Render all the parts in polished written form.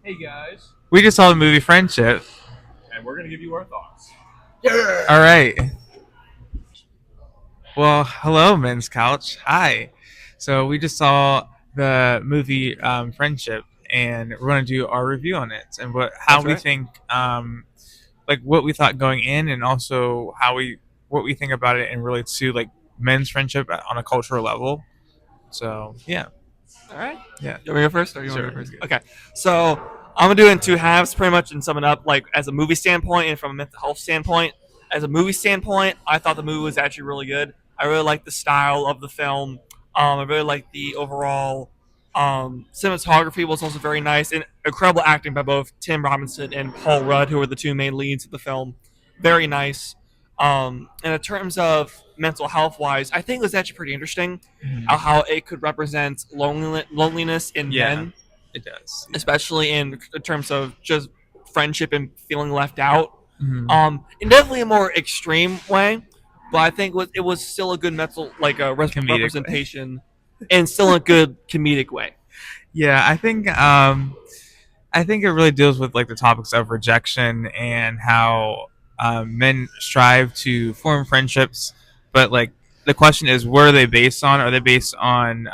Hey guys, We just saw the movie Friendship. and we're gonna give you our thoughts. All right. Well, hello, Men's Couch. Hi. So we just saw the movie Friendship, and we're going to do our review on it and how That's we right. think, like what we thought going in, and also what we think about it and relates to like men's friendship on a cultural level. So yeah, All right. yeah, You want me to go first, or you want me to sure. go first? Okay. So I'm gonna do it in two halves, pretty much, and sum it up. Like as a movie standpoint and from a mental health standpoint. As a movie standpoint, I thought the movie was actually really good. I really liked the style of the film. I really liked the overall cinematography was also very nice and incredible acting by both Tim Robinson and Paul Rudd, who were the two main leads of the film. Very nice. And in terms of mental health wise, I think it was actually pretty interesting Mhm. how it could represent loneliness in Yeah, men, it does. Yeah. especially in terms of just friendship and feeling left out. Mhm. In definitely a more extreme way, but I think it was still a good mental like a Comedic way. representation, and still in a good comedic way. Yeah, I think it really deals with like the topics of rejection and how men strive to form friendships, but like the question is, where are they based on? Are they based on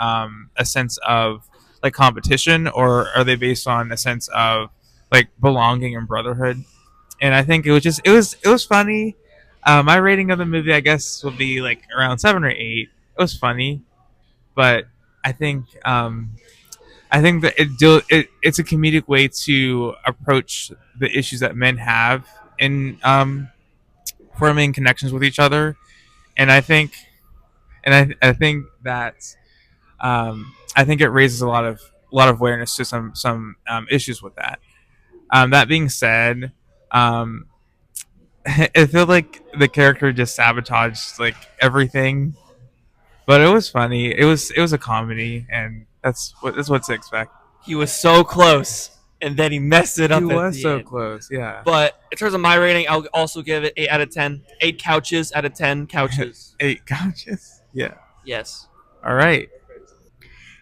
a sense of like competition, or are they based on a sense of like belonging and brotherhood? And I think it was funny. My rating of the movie, I guess, would be like around 7 or 8. It was funny, but I think I think that it's a comedic way to approach the issues that men have in forming connections with each other, and I think that I think it raises a lot of awareness to some issues with that. That being said, um, I feel like the character just sabotaged like everything, but it was funny. It was a comedy, and that's what to expect. He was so close, and then he messed it He up at was the so end. close, yeah. But in terms of my rating, I'll also give it 8 out of 10. 8 couches out of 10 couches. 8 couches. Yeah. Yes. All right.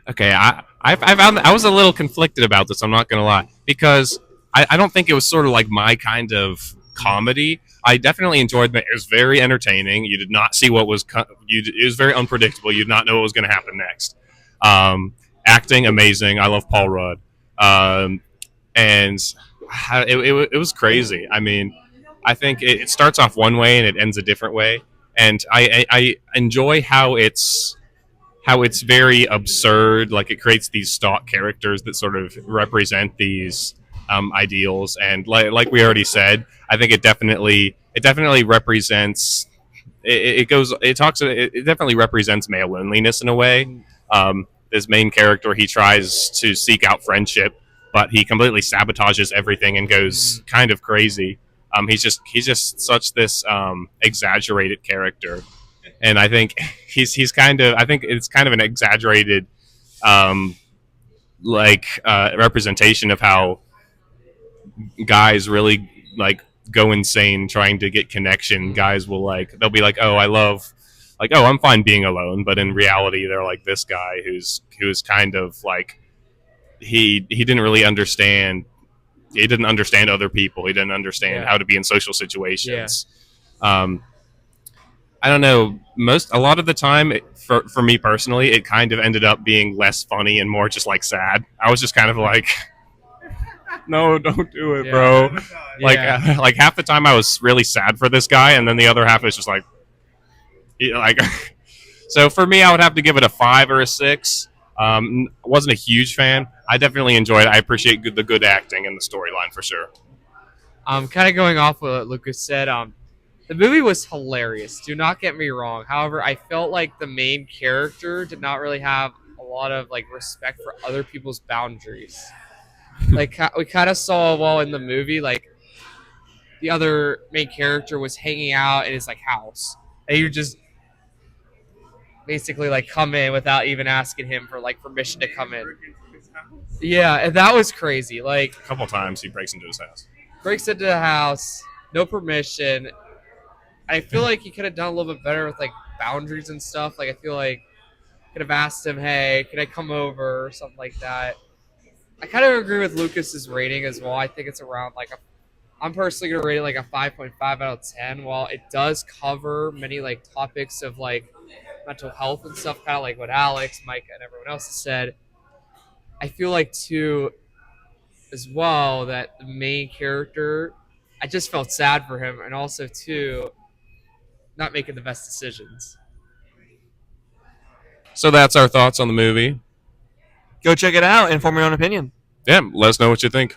Okay, I found I was a little conflicted about this. I'm not gonna lie because I don't think it was sort of like my kind of comedy. I definitely enjoyed it. It was very entertaining. You did not see what was it was very unpredictable. You did not know what was going to happen next. Um, Acting amazing. I love Paul Rudd, um, and it was crazy. I mean, I think it starts off one way and it ends a different way, and I enjoy how it's very absurd. Like it creates these stock characters that sort of represent these ideals, and like we already said, I think it definitely represents. It goes. It talks. It definitely represents male loneliness in a way. This main character, he tries to seek out friendship, but he completely sabotages everything and goes kind of crazy. He's just such this exaggerated character, and I think he's kind of I think it's kind of an exaggerated um, representation of how guys really like go insane trying to get connection. Guys will like they'll be like, oh, I love like oh I'm fine being alone, but in reality they're like this guy who's kind of like he didn't really understand. He didn't understand other people. He didn't understand Yeah. how to be in social Yeah. situations. Um, I don't know. A lot of the time, for me personally, it kind of ended up being less funny and more just like sad. I was just kind of like, no, don't do it, Yeah. bro. Yeah. Like half the time I was really sad for this guy, and then the other half is just like, like. So for me, I would have to give it a 5 or a 6. Wasn't a huge fan. I definitely enjoyed it. I appreciate the good acting and the storyline for sure. Kind of going off what Lucas said. The movie was hilarious. Do not get me wrong. However, I felt like the main character did not really have a lot of like respect for other people's boundaries. Like we kind of saw while in the movie, like the other main character was hanging out in his like house, and you just basically like come in without even asking him for like permission to come in. Yeah, and that was crazy. Like A couple times he breaks into his house. breaks into the house, no permission. I feel like he could have done a little bit better with like boundaries and stuff. Like I feel like could have asked him, "Hey, can I come over?" or something like that. I kind of agree with Lucas's rating as well. I think it's around like a. I'm personally gonna rate it like a 5.5 out of 10. While it does cover many like topics of like mental health and stuff, kind of like what Alex, Mike, and everyone else has said. I feel like too, as well, that the main character, I just felt sad for him, and also too, not making the best decisions. So that's our thoughts on the movie. Go check it out and form your own opinion. Yeah, let us know what you think.